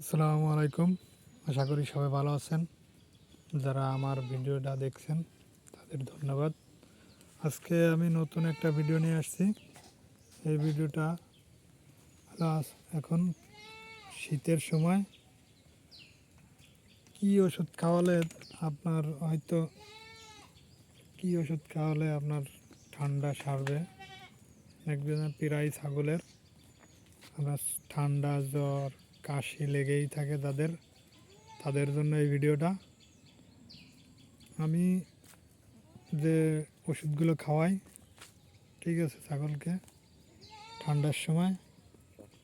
আসসালামু আলাইকুম। আশা করি সবাই ভালো আছেন। যারা আমার ভিডিওটা দেখছেন তাদের ধন্যবাদ। আজকে আমি নতুন একটা ভিডিও নিয়ে আসছি। এই ভিডিওটা এখন শীতের সময় কি ওষুধ খাওয়ালে আপনার হয়তো কি ওষুধ খাওয়ালে আপনার ঠান্ডা সারবে। একজনের প্রায় ছাগলের আপনার ঠান্ডা জ্বর কাশি লেগেই থাকে তাদের জন্য এই ভিডিওটা। আমি যে ওষুধগুলো খাওয়াই, ঠিক আছে, ছাগলকে ঠান্ডার সময়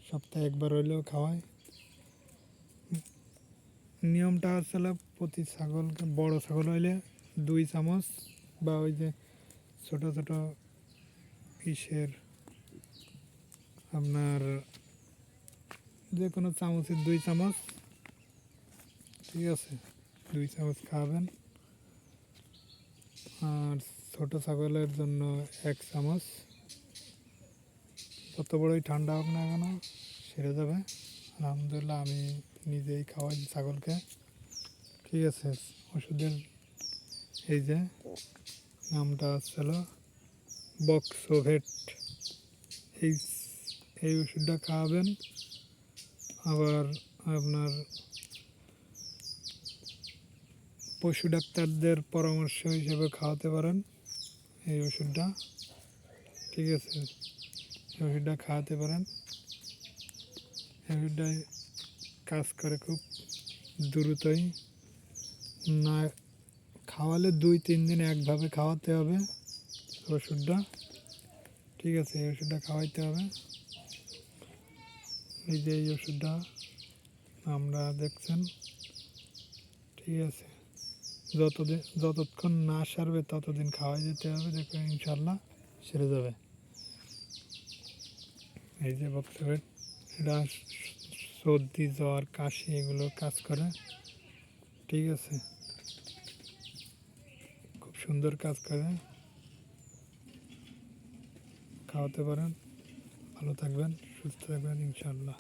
সপ্তাহে একবার হইলেও খাওয়াই। নিয়মটা আসলে প্রতি ছাগলকে, বড় ছাগল হইলে 2 চামচ, বা ওই যে ছোট ছোট ইসের আপনার যে কোনো চামচের 2 চামচ, ঠিক আছে, 2 চামচ খাওয়াবেন। আর ছোট ছাগলের জন্য 1 চামচ। যত বড়ই ঠান্ডা হোক না কেন সেরে যাবে আলহামদুলিল্লাহ। আমি নিজেই খাওয়াই ছাগলকে, ঠিক আছে। ওষুধের এই যে নামটা ছিল বক্সোভেট। এই এই ওষুধটা খাওয়াবেন। আবার আপনার পশু ডাক্তারদের পরামর্শ হিসেবে খাওয়াতে পারেন এই ওষুধটা, ঠিক আছে। এই ওষুধটা খাওয়াতে পারেন। এই ওষুধটাই কাজ করে খুব দ্রুতই। না খাওয়ালে 2-3 দিন একভাবে খাওয়াতে হবে ওষুধটা, ঠিক আছে। এই ওষুধটা খাওয়াইতে হবে। এই যে এই ওষুধটা আমরা দেখছেন, ঠিক আছে। যতক্ষণ না সারবে ততদিন খাওয়াই যেতে হবে, দেখবেন ইনশাল্লাহ সেরে যাবে। এই যে বক্সবেট, এটা সর্দি জ্বর কাশি এগুলো কাজ করে, ঠিক আছে। খুব সুন্দর কাজ করে, খাওয়াতে পারেন। ভালো থাকবেন, সুস্থ থাকবেন ইনশাল্লাহ।